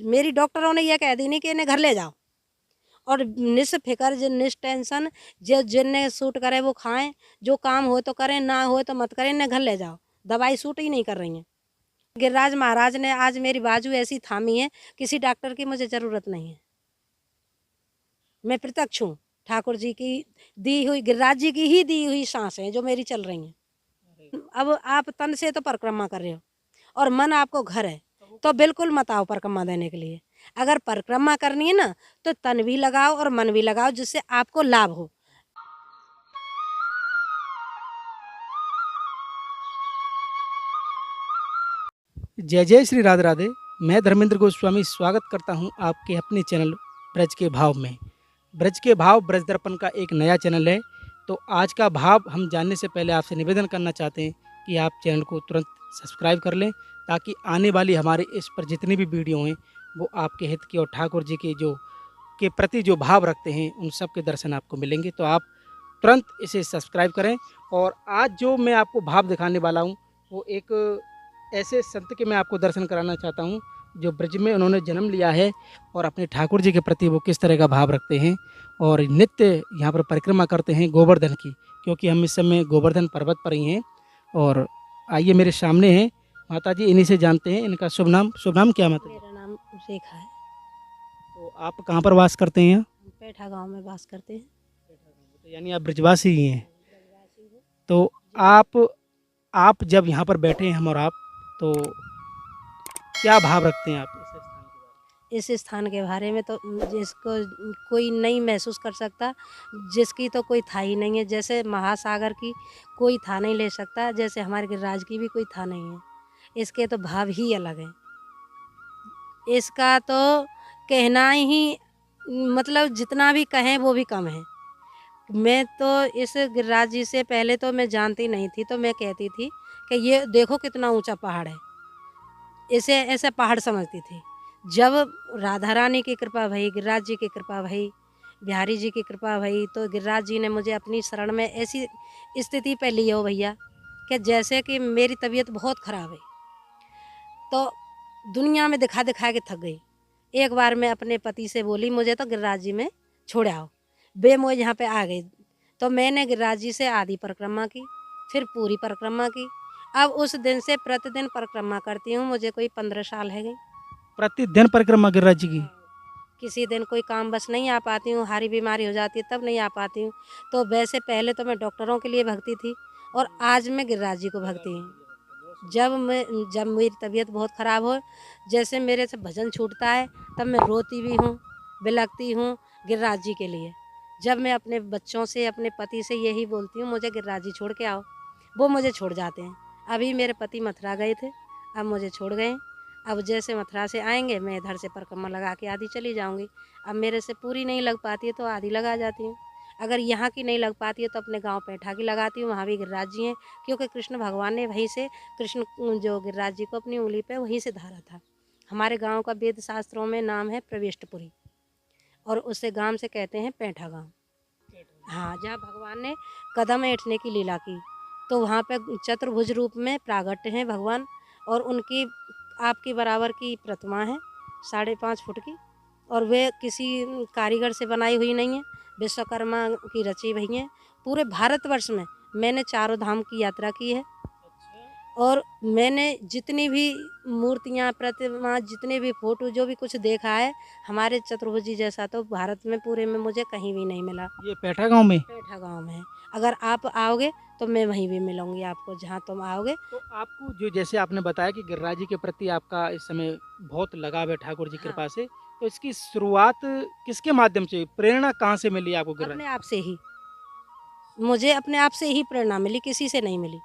मेरी डॉक्टरों ने यह कह दी नहीं कि इन्हें घर ले जाओ, और निस्फिक्र निष्टेंशन जिन्हें सूट करे वो खाएं, जो काम हो तो करें, ना हो तो मत करें, इन्हें घर ले जाओ, दवाई सूट ही नहीं कर रही है। गिरिराज महाराज ने आज मेरी बाजू ऐसी थामी है, किसी डॉक्टर की मुझे ज़रूरत नहीं है। मैं प्रत्यक्ष हूँ, ठाकुर जी की दी हुई, गिरिराज जी की ही दी हुई सांसें जो मेरी चल रही हैं। अब आप तन से तो परिक्रमा कर रहे हो और मन आपको घर है, तो बिल्कुल मत आओ परिक्रमा देने के लिए। अगर परिक्रमा करनी है ना, तो तन भी लगाओ और मन भी लगाओ, जिससे आपको लाभ हो। जय जय श्री राधे राधे। मैं धर्मेंद्र गोस्वामी स्वागत करता हूं आपके अपने चैनल ब्रज के भाव में। ब्रज के भाव ब्रज दर्पण का एक नया चैनल है। तो आज का भाव हम जानने से पहले आपसे निवेदन करना चाहते हैं कि आप चैनल को तुरंत सब्सक्राइब कर लें, ताकि आने वाली हमारे इस पर जितनी भी वीडियो हैं वो आपके हित की और ठाकुर जी के प्रति जो भाव रखते हैं उन सब के दर्शन आपको मिलेंगे। तो आप तुरंत इसे सब्सक्राइब करें। और आज जो मैं आपको भाव दिखाने वाला हूँ वो एक ऐसे संत के मैं आपको दर्शन कराना चाहता हूँ जो ब्रज में उन्होंने जन्म लिया है और अपने ठाकुर जी के प्रति वो किस तरह का भाव रखते हैं और नित्य यहाँ पर परिक्रमा करते हैं गोवर्धन की, क्योंकि हम इस समय गोवर्धन पर्वत पर ही हैं। और आइए मेरे सामने हैं माता जी, इन्हीं से जानते हैं इनका शुभ नाम क्या माता जी? मेरा नाम रेखा है। तो आप कहाँ पर वास करते हैं? हम पेठा गांव में वास करते हैं। तो यानी आप ब्रजवासी ही हैं। ब्रजवासी हूँ। तो आप जब यहाँ पर बैठे हैं हम और आप, तो क्या भाव रखते हैं आप इस स्थान के बारे में तो जिसको कोई नहीं महसूस कर सकता, जिसकी तो कोई था ही नहीं है। जैसे महासागर की कोई था नहीं ले सकता, जैसे हमारे गिरिराज की भी कोई था नहीं है। इसके तो भाव ही अलग हैं। इसका तो कहना ही, मतलब जितना भी कहें वो भी कम है। मैं तो इस गिरिराज जी से पहले तो मैं जानती नहीं थी, तो मैं कहती थी कि ये देखो कितना ऊंचा पहाड़ है, इसे ऐसे पहाड़ समझती थी। जब राधा रानी की कृपा भई, गिरिराज जी की कृपा भई, बिहारी जी की कृपा भई, तो गिरिराज जी ने मुझे अपनी शरण में ऐसी स्थिति पे लिए हो भैया कि जैसे कि मेरी तबीयत बहुत ख़राब है, तो दुनिया में दिखा दिखा के थक गई। एक बार मैं अपने पति से बोली मुझे तो गिरिराज जी में छोड़ आओ, वे मुझे यहाँ पे आ गई। तो मैंने गिरिराज जी से आधी परिक्रमा की, फिर पूरी परिक्रमा की। अब उस दिन से प्रतिदिन परिक्रमा करती हूँ। मुझे कोई 15 साल है गई। प्रतिदिन परिक्रमा गिरिराज जी की? किसी दिन कोई काम बस नहीं आ पाती हूँ, हारी बीमारी हो जाती है तब नहीं आ पाती हूँ। तो वैसे पहले तो मैं डॉक्टरों के लिए भगती थी और आज मैं गिरिराज जी को भगती हूँ। जब मेरी तबीयत बहुत ख़राब हो, जैसे मेरे से भजन छूटता है, तब मैं रोती भी हूँ, बिलखती हूँ गिरिराज जी के लिए। जब मैं अपने बच्चों से, अपने पति से यही बोलती हूँ मुझे गिरिराज जी छोड़ के आओ, वो मुझे छोड़ जाते हैं। अभी मेरे पति मथुरा गए थे, अब मुझे छोड़ गए। अब जैसे मथुरा से आएंगे मैं इधर से परिक्रमा लगा के आधी चली जाऊंगी। अब मेरे से पूरी नहीं लग पाती है तो आधी लगा जाती हूँ। अगर यहाँ की नहीं लग पाती है तो अपने गांव पेठा की लगाती हूँ, वहाँ भी गिरिराज जी हैं, क्योंकि कृष्ण भगवान ने वहीं से कृष्ण जो गिरिराज जी को अपनी उंगली पे वहीं से धारा था। हमारे गांव का वेद शास्त्रों में नाम है प्रविष्टपुरी, और उसे गांव से कहते हैं पेठा गांव। हाँ, जहाँ भगवान ने कदम ऐंठने की लीला की, तो वहाँ पे चतुर्भुज रूप में प्रागट्य हैं भगवान, और उनकी आपकी बराबर की प्रतिमा है 5.5 फुट की, और वे किसी कारीगर से बनाई हुई नहीं है, विश्वकर्मा की रची हुई हैं। पूरे भारतवर्ष में मैंने चारों धाम की यात्रा की है, और मैंने जितनी भी मूर्तियाँ, प्रतिमा, जितने भी फोटो, जो भी कुछ देखा है, हमारे चतुर्भुजी जैसा तो भारत में पूरे में मुझे कहीं भी नहीं मिला। ये पेठा गांव में? पेठा गांव में है। अगर आप आओगे तो मैं वहीं भी मिलूंगी आपको, जहाँ तुम आओगे। तो आपको जो, जैसे आपने बताया कि गिरिराज जी के प्रति आपका इस समय बहुत लगाव है ठाकुर जी की हाँ, कृपा से, तो इसकी शुरुआत किसके माध्यम से, प्रेरणा कहाँ से मिली आपको गिरिराज? अपने आप से ही, मुझे अपने आप से ही प्रेरणा मिली, किसी से नहीं मिली।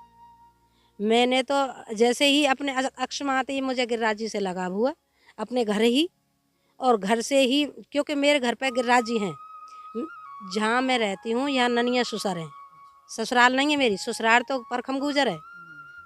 मैंने तो जैसे ही अपने अकस्मात ही मुझे गिरिराज जी से लगाव हुआ, अपने घर ही, और घर से ही, क्योंकि मेरे घर पे गिरिराज जी हैं। जहाँ मैं रहती हूँ यहाँ ननिया ससुर हैं, ससुराल नहीं है मेरी, ससुराल तो परखम गुजर है।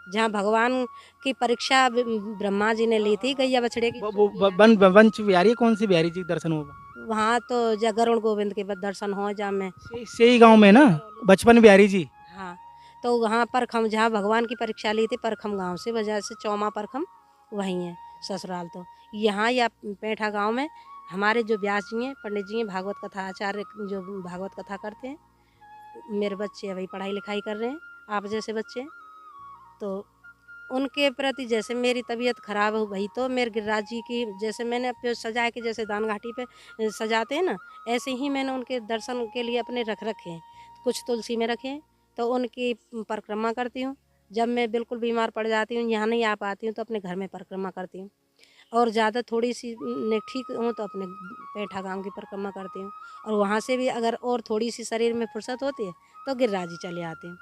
जहाँ भगवान की परीक्षा ब्रह्मा जी ने ली थी गैया बछड़े की, वंश बिहारी, कौन सी बिहारी जी दर्शन होगा? वहाँ तो जहाँ गरुण गोविंद के दर्शन हो, जहाँ मैं से ही गांव में ना, बचपन बिहारी जी? हाँ, तो वहाँ परखम, जहाँ भगवान की परीक्षा ली थी, परखम गांव से, वजह से चौमा परखम वहीं है ससुराल। तो यहाँ या पैठा गांव में हमारे जो व्यास जी हैं, पंडित जी हैं, भागवत कथा आचार्य जो भागवत कथा करते हैं, मेरे बच्चे अभी पढ़ाई लिखाई कर रहे हैं, आप जैसे बच्चे। तो उनके प्रति जैसे मेरी तबीयत खराब हो गई तो मेरे गिरिराज जी की जैसे मैंने अपने सजा के जैसे दान घाटी पे सजाते हैं ना, ऐसे ही मैंने उनके दर्शन के लिए अपने रख रखे हैं। कुछ तुलसी में रखे हैं तो उनकी परिक्रमा करती हूँ। जब मैं बिल्कुल बीमार पड़ जाती हूँ, यहाँ नहीं आ पाती हूँ, तो अपने घर में परिक्रमा करती हूँ। और ज़्यादा थोड़ी सी ने ठीक हूँ तो अपने पैठा गांव की परिक्रमा करती हूँ। और वहाँ से भी अगर और थोड़ी सी शरीर में फुर्सत होती है तो गिरिराज जी चले आती हूँ।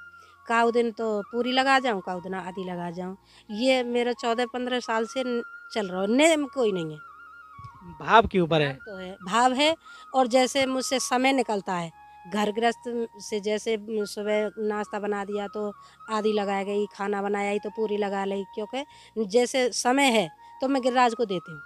काऊ दिन तो पूरी लगा जाऊँ, काऊ दिन आधी लगा जाऊँ। ये मेरा 14-15 साल से चल रहा है, नेम कोई नहीं है। भाव के ऊपर है। भाव तो है, भाव है। और जैसे मुझसे समय निकलता है, घर गृहस्थ से जैसे सुबह नाश्ता बना दिया तो आधी लगा गई, खाना बनाया ही तो पूरी लगा ली, क्योंकि जैसे समय है तो मैं गिरिराज को देती हूँ।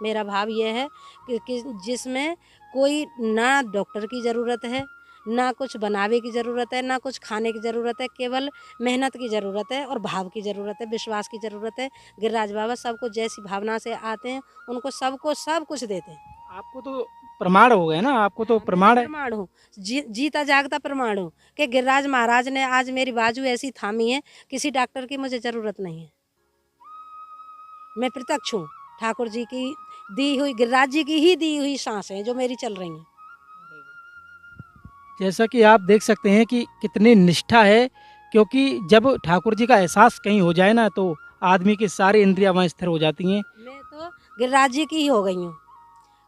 मेरा भाव ये है कि जिसमें कोई ना डॉक्टर की ज़रूरत है, ना कुछ बनावे की ज़रूरत है, ना कुछ खाने की ज़रूरत है, केवल मेहनत की ज़रूरत है और भाव की ज़रूरत है, विश्वास की ज़रूरत है। गिरिराज बाबा सबको जैसी भावना से आते हैं, उनको सबको सब कुछ देते हैं। आपको तो प्रमाण हो गए ना, आपको तो हाँ, मैं प्रमाण है। प्रमाण हूँ, जीता जागता प्रमाण हूँ कि गिरिराज महाराज ने आज मेरी बाजू ऐसी थामी है, किसी डॉक्टर की मुझे ज़रूरत नहीं है। मैं प्रत्यक्ष हूँ, ठाकुर जी की दी हुई, गिरिराज जी की ही दी हुई सांसें जो मेरी चल रही हैं। जैसा कि आप देख सकते हैं कि कितनी निष्ठा है, क्योंकि जब ठाकुर जी का एहसास कहीं हो जाए ना तो आदमी की सारी इंद्रियां वहाँ स्थिर हो जाती हैं। मैं तो गिरिराज जी की ही हो गई हूँ।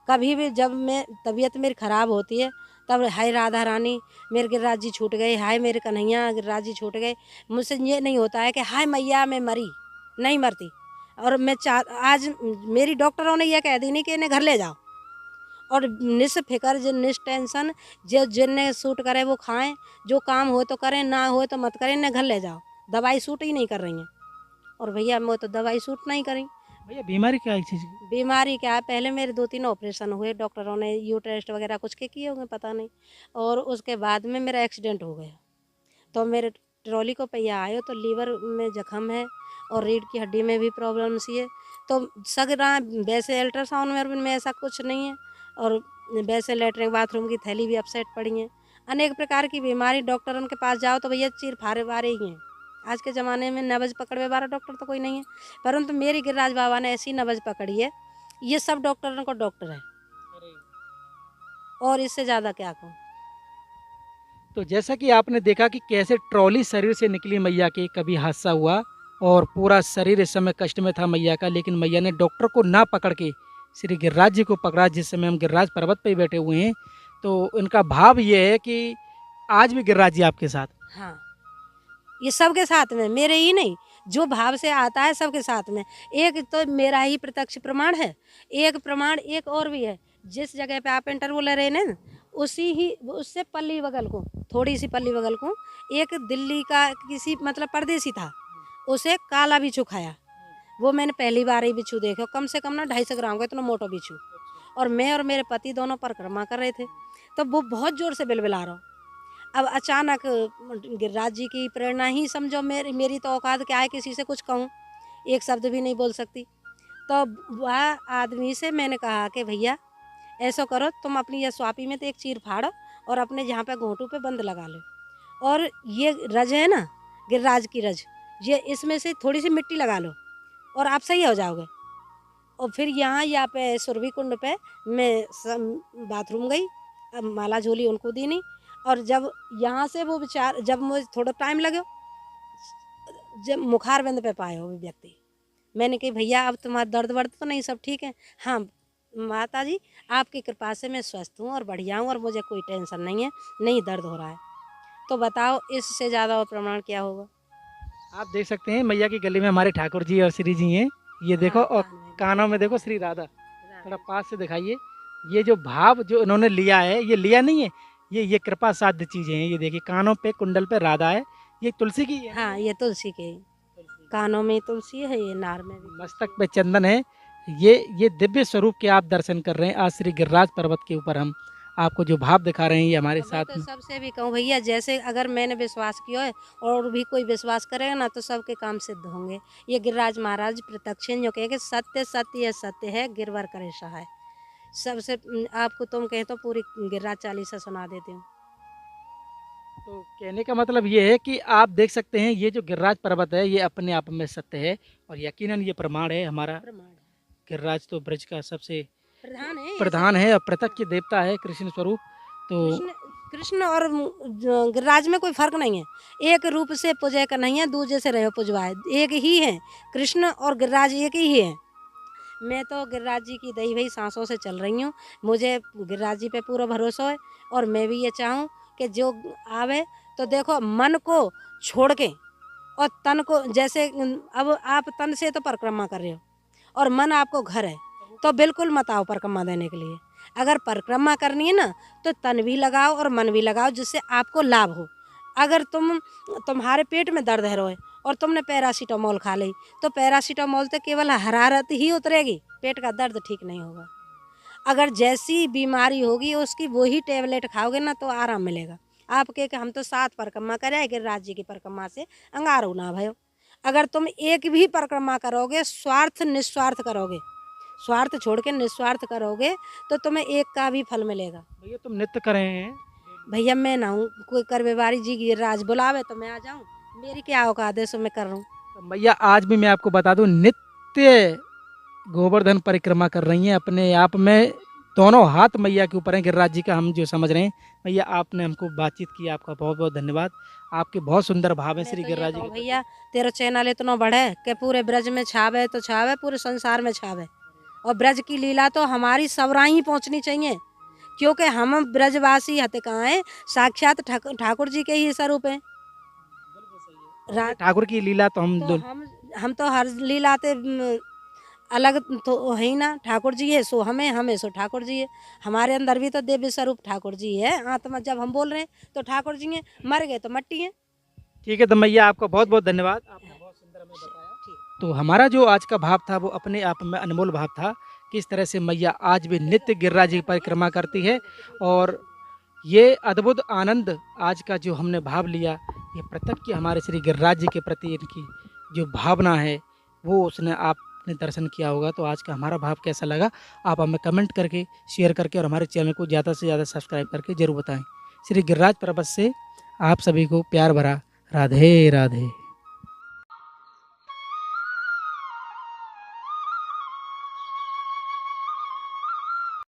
कभी भी जब मैं तबीयत मेरी खराब होती है तब हाय राधा रानी मेरे गिरिराज जी छूट गए, हाय मेरे कन्हैया गिरिराज जी छूट गए। मुझसे ये नहीं होता है कि हाय मैया मैं मरी, नहीं मरती। और मैं आज मेरी डॉक्टरों ने यह कह दी नहीं कि इन्हें घर ले जाओ, और निस्फिक्र जो निष्टेंशन जो जिन्हें सूट करे वो खाएं, जो काम हो तो करें, ना हो तो मत करें, इन्हें घर ले जाओ। दवाई सूट ही नहीं कर रही हैं। और भैया मैं तो दवाई सूट नहीं करी। भैया बीमारी क्या है इस चीज़ की? बीमारी क्या है, पहले मेरे 2-3 ऑपरेशन हुए, डॉक्टरों ने यू टेस्ट वगैरह कुछ के किए होंगे पता नहीं। और उसके बाद में मेरा एक्सीडेंट हो गया, तो मेरे ट्रॉली को पहिया आयो तो लीवर में जख्म है और रीढ़ की हड्डी में भी प्रॉब्लम सी है। तो सगरा वैसे अल्ट्रासाउंड में ऐसा कुछ नहीं है, और वैसे लेटरिन बाथरूम की थैली भी अपसेट पड़ी है। अनेक प्रकार की बीमारी, डॉक्टरों के पास जाओ तो भैया चीर फारे वारे ही हैं। आज के ज़माने में नब्ज़ पकड़वे वाला डॉक्टर तो कोई नहीं है, परंतु मेरी गिरिराज बाबा ने ऐसी नब्ज़ पकड़ी है, ये सब डॉक्टरों को डॉक्टर है। और इससे ज़्यादा क्या कहूँ। तो जैसा कि आपने देखा कि कैसे ट्रॉली शरीर से निकली मैया के, कभी हादसा हुआ और पूरा शरीर इस समय कष्ट में था मैया का, लेकिन मैया ने डॉक्टर को ना पकड़ के श्री गिरिराज जी को पकड़ा। जिस समय हम गिरिराज पर्वत पे ही बैठे हुए हैं, तो इनका भाव ये है कि आज भी गिरिराज जी आपके साथ। हाँ, ये सबके साथ में, मेरे ही नहीं, जो भाव से आता है सबके साथ में। एक तो मेरा ही प्रत्यक्ष प्रमाण है, एक प्रमाण एक और भी है। जिस जगह पे आप इंटरव्यू ले रहे हैं ना, उसी ही उससे पल्ली बगल को, थोड़ी सी पल्ली बगल को, एक दिल्ली का किसी मतलब परदेसी था, उसे काला बिच्छू खाया। वो मैंने पहली बार ही बिच्छू देखे, कम से कम ना 250 ग्राम का इतना मोटा बिच्छू। और मैं और मेरे पति दोनों परिक्रमा कर रहे थे, तो वो बहुत जोर से बिलबिला रहा। अब अचानक गिरिराज जी की प्रेरणा ही समझो, मेरी तो औकात क्या है किसी से कुछ कहूँ, एक शब्द भी नहीं बोल सकती। तो वह आदमी से मैंने कहा कि भैया ऐसा करो, तुम अपनी ये स्वापी में तो एक चीर फाड़ो और अपने जहाँ पे घोंटू पे बंद लगा लो, और ये रज है ना गिरिराज की रज, ये इसमें से थोड़ी सी मिट्टी लगा लो और आप सही हो जाओगे। और फिर यहाँ पे सुरभि कुंड पे मैं बाथरूम गई, अब माला झोली उनको दी नहीं। और जब यहाँ से वो विचार, जब मुझे थोड़ा टाइम लगे, जब मुखार बिंद पे पाए हो वो व्यक्ति, मैंने कही भैया अब तुम्हारा दर्द वर्द तो नहीं, सब ठीक है? हाँ माता जी आपकी कृपा से मैं स्वस्थ हूँ और बढ़िया हूँ और मुझे कोई टेंशन नहीं है, नहीं दर्द हो रहा है। तो बताओ इससे ज़्यादा और प्रमाण क्या होगा। आप देख सकते हैं मैया की गली में हमारे ठाकुर जी और श्री जी हैं, ये देखो। हाँ, और कानों में देखो श्री राधा, थोड़ा पास से दिखाइए। ये जो भाव जो इन्होंने लिया है, ये लिया नहीं है, ये कृपा साध्य चीजें हैं। ये देखिए कानों पे कुंडल पे राधा है, ये तुलसी की है। हाँ, ये तुलसी के कानों में तुलसी है, ये नार में भी मस्तक पे चंदन है। ये दिव्य स्वरूप के आप दर्शन कर रहे हैं आज श्री गिरिराज पर्वत के ऊपर हम आपको जो भाव दिखा रहे हैं ये हमारे अब मैं साथ तो में। सबसे भी कहूँ भैया, जैसे अगर मैंने विश्वास किया है और भी कोई विश्वास करेगा ना, तो सबके काम सिद्ध होंगे। ये गिरिराज महाराज प्रत्यक्ष हैं, जो कहे कि सत्य सत्य ये सत्य है, गिरवर करे सहाय। सबसे आपको तुम कहें तो पूरी गिरिराज चालीसा सुना देती हूँ। तो कहने का मतलब ये है कि आप देख सकते हैं ये जो गिरिराज पर्वत है ये अपने आप में सत्य है, और यकीनन ये प्रमाण है हमारा। प्रमाण है। गिरिराज तो ब्रज का सबसे प्रधान है ये प्रधान सब। है और प्रत्यक्ष देवता है, कृष्ण स्वरूप। तो कृष्ण कृष्ण और गिरिराज में कोई फर्क नहीं है। एक रूप से पूजे का नहीं है, दूजे से रहो पुजवाए, एक ही है। कृष्ण और गिरिराज एक ही है। मैं तो गिरिराज जी की दही भई सांसों से चल रही हूँ। मुझे गिरिराज जी पे पूरा भरोसा है, और मैं भी ये चाहूँ कि जो आवे तो देखो मन को छोड़ के और तन को, जैसे अब आप तन से तो परिक्रमा कर रहे हो और मन आपको घर है, तो बिल्कुल मत आओ परिक्रमा देने के लिए। अगर परिक्रमा करनी है ना, तो तन भी लगाओ और मन भी लगाओ, जिससे आपको लाभ हो। अगर तुम्हारे पेट में दर्द है रोए और तुमने पैरासीटामोल खा ली, तो पैरासीटामोल तो केवल हरारत ही उतरेगी, पेट का दर्द ठीक नहीं होगा। अगर जैसी बीमारी होगी उसकी वही टेबलेट खाओगे ना, तो आराम मिलेगा। आप कहे कि हम तो 7 परिक्रमा करे गिरिराज जी की परिक्रमा से अंगारो ना भयो। अगर तुम एक भी परिक्रमा करोगे, स्वार्थ निस्वार्थ करोगे, स्वार्थ छोड़ के निस्वार्थ करोगे, तो तुम्हें एक का भी फल मिलेगा। भैया तुम नृत्य कर रहे हैं। भैया मैं ना हूँ कोई करवेवारी जी गिरिराज बुलावे तो मैं आ जाऊँ, मेरी क्या औकात है, सो मैं कर रहा हूँ। तो भैया आज भी मैं आपको बता दूं, नित्य गोवर्धन परिक्रमा कर रही हैं अपने आप में। दोनों हाथ मैया के ऊपर हैं गिरिराज जी का, हम जो समझ रहे हैं। भैया आपने हमको बातचीत की, आपका बहुत बहुत धन्यवाद। आपके बहुत सुंदर भाव है मैं श्री तो ये गिरिराज जी कहूँ के प्रति। भैया, तेरा चैनल इतना बड़ा है कि पूरे ब्रज में छावे तो छावे, पूरे संसार में छावे। और ब्रज की लीला तो हमारी सवराई ही पहुँचनी चाहिए, क्योंकि हम ब्रजवासी हते कहाँ हैं, साक्षात ठाकुर जी के ही स्वरूप हैं। अपने रा- ठाकुर की लीला तो हम तो हम तो हर लीलाते अलग तो है ही ना, ठाकुर जी है सो हमें सो ठाकुर जी है। हमारे अंदर भी तो दिव्य स्वरूप ठाकुर जी है। आत्मा जब हम बोल रहे हैं तो ठाकुर जी हैं, मर गए तो मट्टी है। ठीक है। तो मैया आपका बहुत बहुत धन्यवाद, आपने बहुत सुंदर हमें बताया। ठीक। तो हमारा जो आज का भाव था वो अपने आप में अनमोल भाव था। किस तरह से मैया आज भी नित्य गिरिराज जी की परिक्रमा करती है, और ये अद्भुत आनंद आज का जो हमने भाव लिया, ये प्रत्यक्ष हमारे श्री गिरिराज जी के प्रति इनकी जो भावना है वो उसने आपने दर्शन किया होगा। तो आज का हमारा भाव कैसा लगा आप हमें कमेंट करके, शेयर करके और हमारे चैनल को ज़्यादा से ज़्यादा सब्सक्राइब करके ज़रूर बताएं। श्री गिरिराज पर्वत से आप सभी को प्यार भरा राधे राधे।